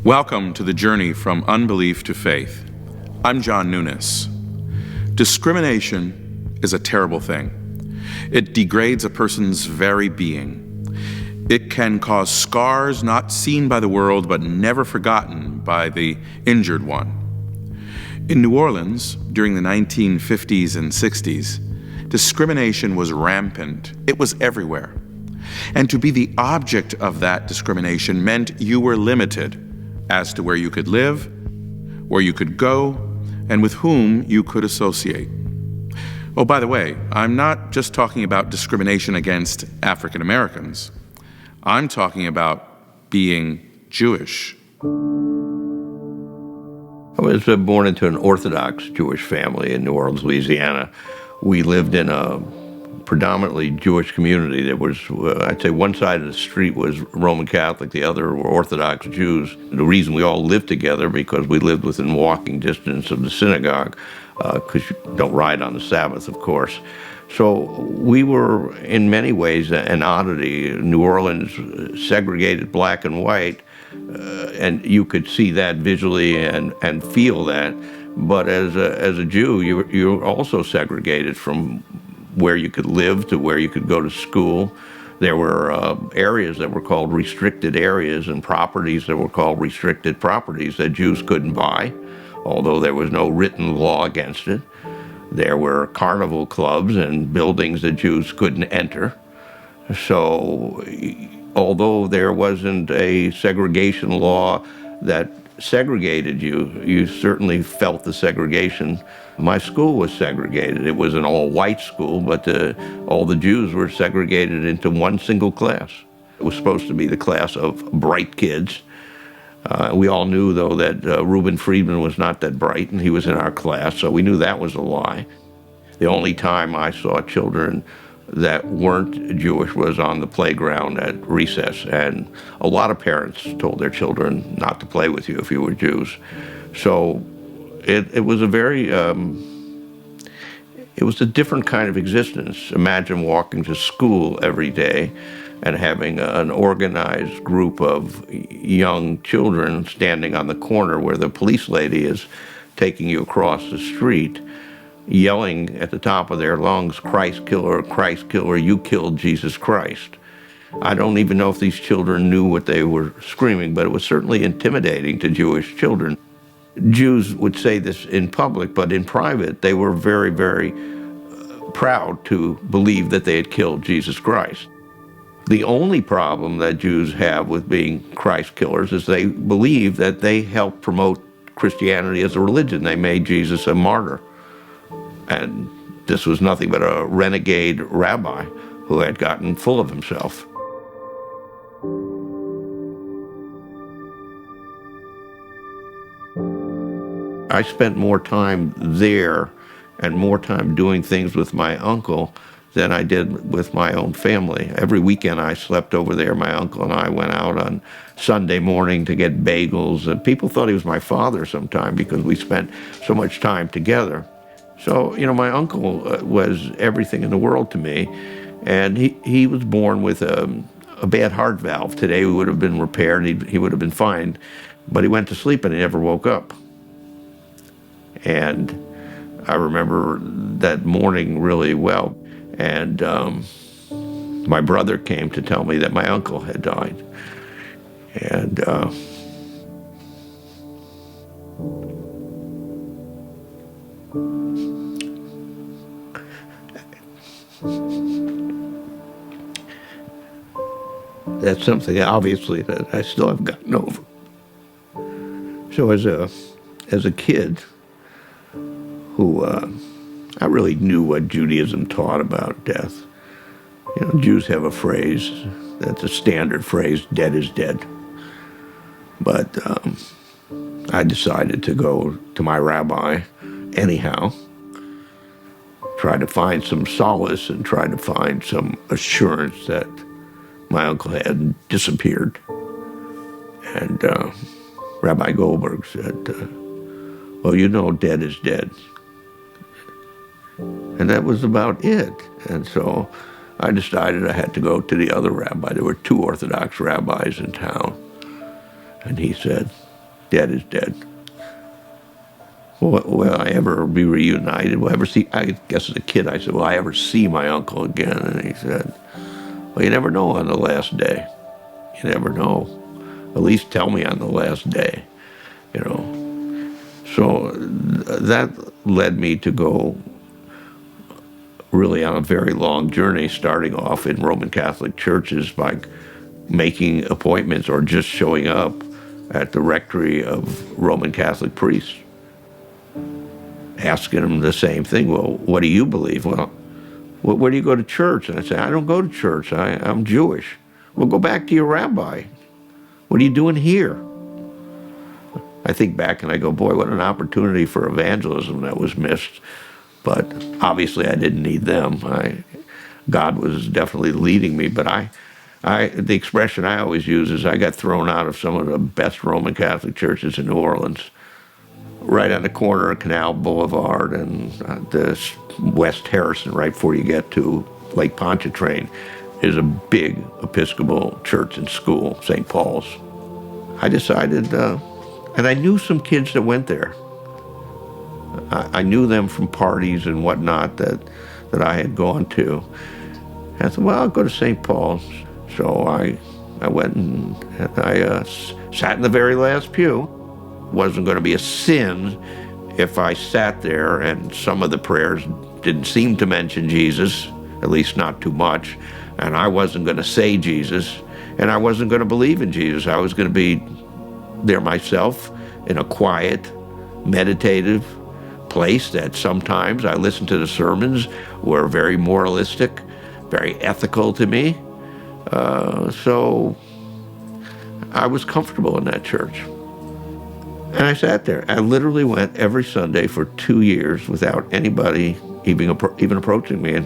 Welcome to the journey from unbelief to faith. I'm John Nunes. Discrimination is a terrible thing. It degrades a person's very being. It can cause scars not seen by the world but never forgotten by the injured one. In New Orleans, during the 1950s and 60s, discrimination was rampant. It was everywhere. And to be the object of that discrimination meant you were limited as to where you could live, where you could go, and with whom you could associate. Oh, by the way, I'm not just talking about discrimination against African Americans. I'm talking about being Jewish. I was born into an Orthodox Jewish family in New Orleans, Louisiana. We lived in a predominantly Jewish community. There was, I'd say one side of the street was Roman Catholic, the other were Orthodox Jews. The reason we all lived together because we lived within walking distance of the synagogue, because you don't ride on the Sabbath, of course. So we were, in many ways, an oddity. New Orleans segregated black and white, and you could see that visually and feel that. But as a Jew, you're also segregated from where you could live to where you could go to school. There were areas that were called restricted areas and properties that were called restricted properties that Jews couldn't buy, although there was no written law against it. There were carnival clubs and buildings that Jews couldn't enter. So although there wasn't a segregation law that segregated you, you certainly felt the segregation. My school was segregated. It was an all-white school, but all the Jews were segregated into one single class. It was supposed to be the class of bright kids. We all knew, though, that Reuben Friedman was not that bright, and he was in our class, so we knew that was a lie. The only time I saw children that weren't Jewish was on the playground at recess, and a lot of parents told their children not to play with you if you were Jews. So it was a very, it was a different kind of existence. Imagine walking to school every day and having an organized group of young children standing on the corner where the police lady is taking you across the street, yelling at the top of their lungs, Christ killer, you killed Jesus Christ. I don't even know if these children knew what they were screaming, but it was certainly intimidating to Jewish children. Jews would say this in public, but in private, they were very, very proud to believe that they had killed Jesus Christ. The only problem that Jews have with being Christ killers is they believe that they helped promote Christianity as a religion. They made Jesus a martyr. And this was nothing but a renegade rabbi who had gotten full of himself. I spent more time there and more time doing things with my uncle than I did with my own family. Every weekend I slept over there. My uncle and I went out on Sunday morning to get bagels, and people thought he was my father sometime because we spent so much time together. So, you know, my uncle was everything in the world to me, and he was born with a bad heart valve. Today he would have been repaired, he would have been fine, but he went to sleep and he never woke up. And I remember that morning really well, and my brother came to tell me that my uncle had died. And that's something, obviously, that I still haven't gotten over. So as a kid who I really knew what Judaism taught about death. You know, Jews have a phrase that's a standard phrase, dead is dead. But I decided to go to my rabbi anyhow, try to find some solace and try to find some assurance that my uncle had disappeared. And Rabbi Goldberg said, well, you know, dead is dead. And that was about it. And so I decided I had to go to the other rabbi. There were two Orthodox rabbis in town. And he said, Dad is dead. Will I ever be reunited? Will I ever see, I guess as a kid I said, will I ever see my uncle again? And he said, well, you never know on the last day. You never know. At least tell me on the last day, you know. So that led me to go really on a very long journey, starting off in Roman Catholic churches by making appointments or just showing up at the rectory of Roman Catholic priests, asking them the same thing. Well, what do you believe? Well, where do you go to church? And I say, I don't go to church. I'm Jewish. Well, go back to your rabbi. What are you doing here? I think back and I go, boy, what an opportunity for evangelism that was missed. But obviously I didn't need them. God was definitely leading me. But the expression I always use is I got thrown out of some of the best Roman Catholic churches in New Orleans, right on the corner of Canal Boulevard and the West Harrison, right before you get to Lake Pontchartrain, is a big Episcopal church and school, St. Paul's. I decided, and I knew some kids that went there. I knew them from parties and whatnot that I had gone to. And I thought, well, I'll go to St. Paul's. So I went and I sat in the very last pew. Wasn't going to be a sin if I sat there and some of the prayers didn't seem to mention Jesus, at least not too much, and I wasn't going to say Jesus, and I wasn't going to believe in Jesus. I was going to be there myself in a quiet, meditative place that sometimes I listened to the sermons were very moralistic, very ethical to me. So I was comfortable in that church. And I sat there. I literally went every Sunday for 2 years without anybody even approaching me.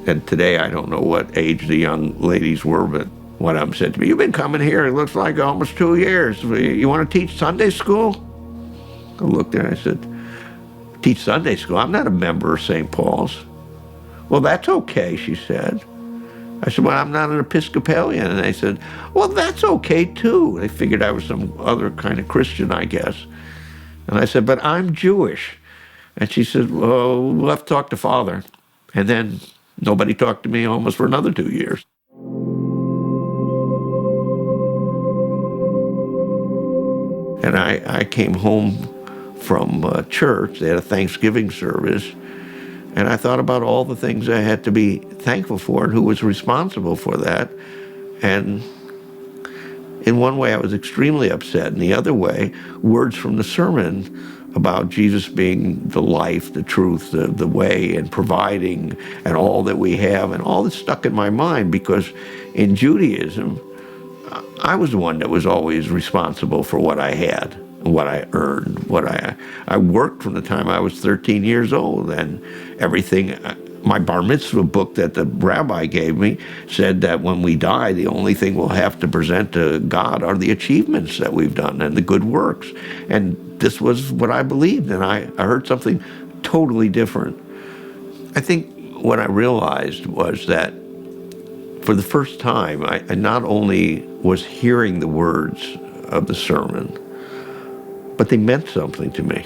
And today I don't know what age the young ladies were, but one of them said to me, you've been coming here, it looks like almost 2 years. You want to teach Sunday school? I looked at her and I said, teach Sunday school? I'm not a member of St. Paul's. Well, that's okay, she said. I said, well, I'm not an Episcopalian. And they said, well, that's okay too. They figured I was some other kind of Christian, I guess. And I said, but I'm Jewish. And she said, well, we'll have to talk to Father. And then nobody talked to me almost for another 2 years. And I came home from church. They had a Thanksgiving service. And I thought about all the things I had to be thankful for and who was responsible for that. And in one way, I was extremely upset. In the other way, words from the sermon about Jesus being the life, the truth, the way, and providing, and all that we have, and all this stuck in my mind because in Judaism, I was the one that was always responsible for what I had, what I earned, what I worked from the time I was 13 years old, and everything. My bar mitzvah book that the rabbi gave me said that when we die, the only thing we'll have to present to God are the achievements that we've done and the good works. And this was what I believed, and I heard something totally different. I think what I realized was that for the first time, I not only was hearing the words of the sermon, but they meant something to me.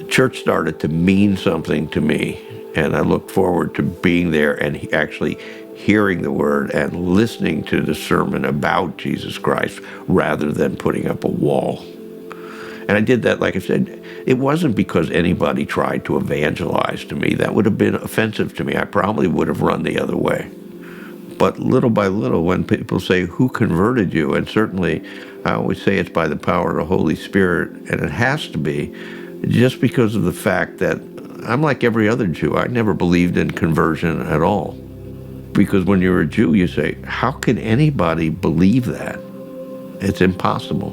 Church started to mean something to me, and I looked forward to being there and actually hearing the word and listening to the sermon about Jesus Christ rather than putting up a wall. And I did that, like I said, it wasn't because anybody tried to evangelize to me. That would have been offensive to me. I probably would have run the other way. But little by little, when people say, who converted you? And certainly, I always say it's by the power of the Holy Spirit, and it has to be, just because of the fact that I'm like every other Jew. I never believed in conversion at all. Because when you're a Jew, you say, how can anybody believe that? It's impossible.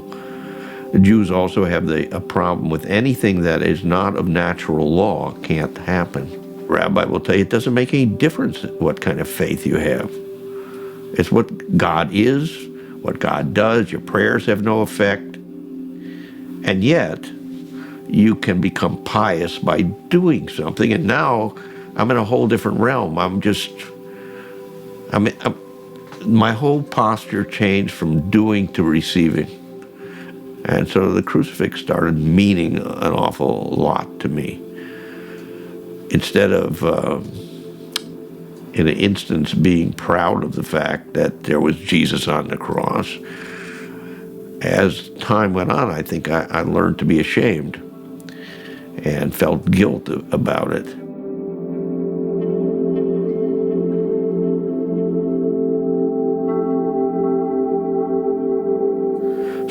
The Jews also have a problem with anything that is not of natural law can't happen. Rabbi will tell you it doesn't make any difference what kind of faith you have. It's what God is, what God does. Your prayers have no effect. And yet, you can become pious by doing something. And now I'm in a whole different realm. My whole posture changed from doing to receiving. And so the crucifix started meaning an awful lot to me. Instead of, in an instance, being proud of the fact that there was Jesus on the cross, as time went on, I think I learned to be ashamed and felt guilt about it.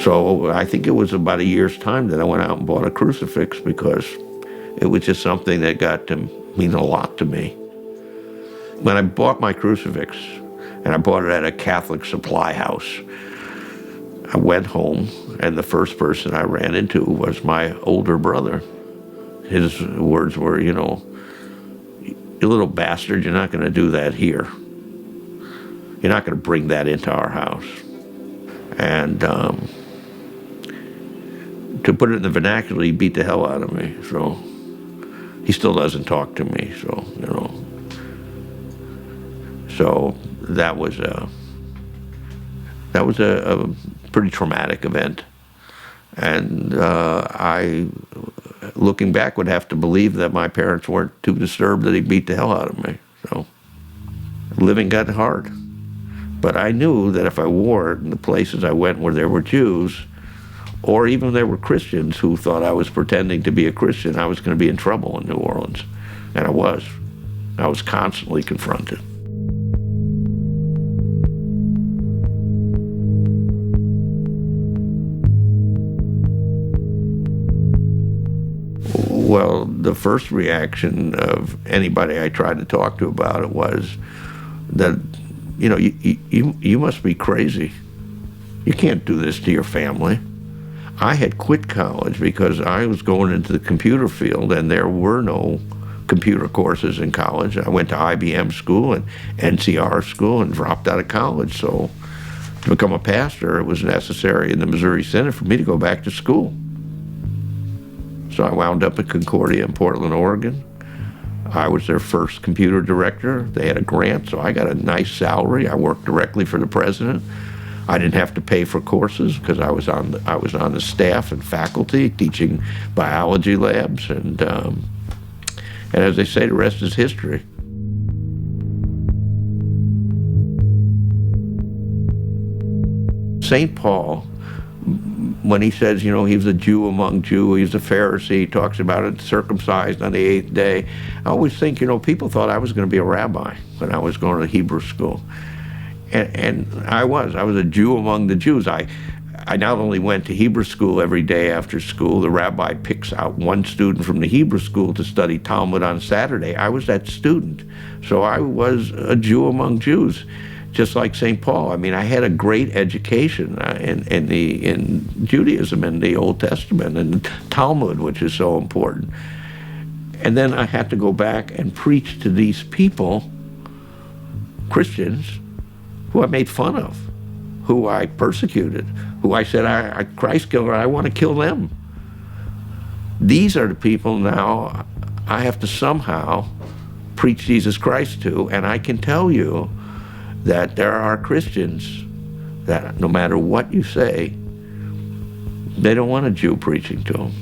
So I think it was about a year's time that I went out and bought a crucifix, because it was just something that got to mean a lot to me. When I bought my crucifix, and I bought it at a Catholic supply house, I went home, and the first person I ran into was my older brother. His words were, you little bastard, you're not going to do that here. You're not going to bring that into our house. And to put it in the vernacular, he beat the hell out of me. So he still doesn't talk to me. So, So that was a pretty traumatic event. And I, looking back, would have to believe that my parents weren't too disturbed that he beat the hell out of me. So living got hard. But I knew that if I wore it in the places I went where there were Jews, or even there were Christians who thought I was pretending to be a Christian, I was going to be in trouble in New Orleans. And I was. I was constantly confronted. Well, the first reaction of anybody I tried to talk to about it was that, you must be crazy. You can't do this to your family. I had quit college because I was going into the computer field, and there were no computer courses in college. I went to IBM school and NCR school and dropped out of college. So to become a pastor, it was necessary in the Missouri Synod for me to go back to school. So I wound up at Concordia in Portland, Oregon. I was their first computer director. They had a grant, so I got a nice salary. I worked directly for the president. I didn't have to pay for courses because I was on the staff and faculty teaching biology labs, and as they say, the rest is history. St. Paul, when he says, he was a Jew among Jews, he's a Pharisee, he talks about it, circumcised on the 8th day. I always think, people thought I was going to be a rabbi when I was going to Hebrew school. And I was a Jew among the Jews. I not only went to Hebrew school every day after school, the rabbi picks out one student from the Hebrew school to study Talmud on Saturday. I was that student. So I was a Jew among Jews, just like St. Paul. I mean, I had a great education in Judaism and the Old Testament and Talmud, which is so important. And then I had to go back and preach to these people, Christians, who I made fun of, who I persecuted, who I said, I Christ killer, I want to kill them. These are the people now I have to somehow preach Jesus Christ to, and I can tell you that there are Christians that no matter what you say, they don't want a Jew preaching to them.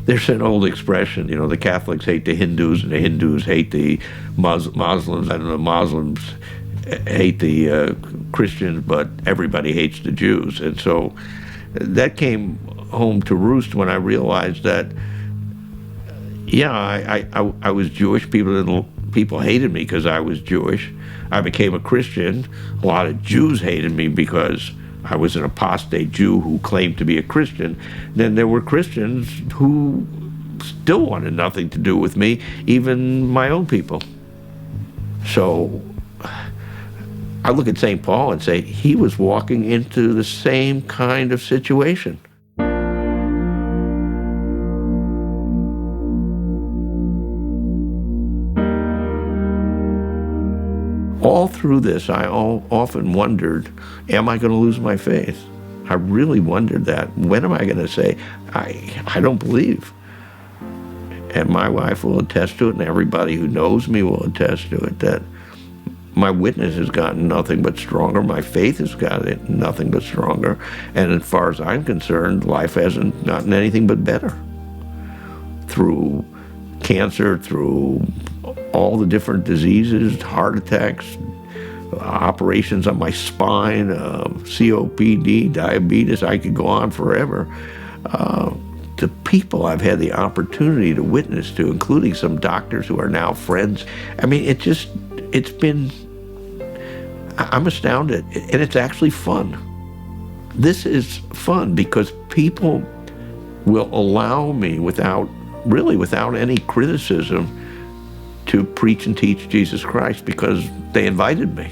There's an old expression, the Catholics hate the Hindus and the Hindus hate the Muslims, and the Muslims hate the Christians, but everybody hates the Jews. And so that came home to roost when I realized that, I was Jewish. People hated me because I was Jewish. I became a Christian. A lot of Jews hated me because I was an apostate Jew who claimed to be a Christian. Then there were Christians who still wanted nothing to do with me, even my own people. So I look at St. Paul and say he was walking into the same kind of situation. All through this, I often wondered, am I going to lose my faith? I really wondered that. When am I going to say, I don't believe? And my wife will attest to it, and everybody who knows me will attest to it, that my witness has gotten nothing but stronger. My faith has gotten nothing but stronger. And as far as I'm concerned, life hasn't gotten anything but better. Through cancer, through all the different diseases, heart attacks, operations on my spine, COPD, diabetes, I could go on forever. The people I've had the opportunity to witness to, including some doctors who are now friends, I mean, it's been, I'm astounded, and it's actually fun. This is fun because people will allow me without any criticism to preach and teach Jesus Christ because they invited me.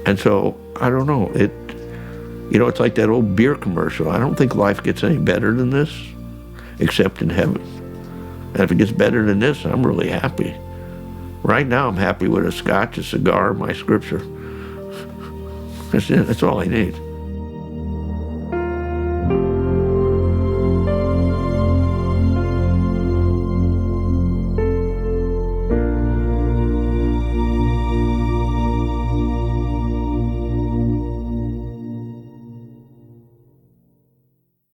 And so, I don't know, it's like that old beer commercial. I don't think life gets any better than this, except in heaven. And if it gets better than this, I'm really happy. Right now, I'm happy with a scotch, a cigar, my scripture. That's it. That's all I need.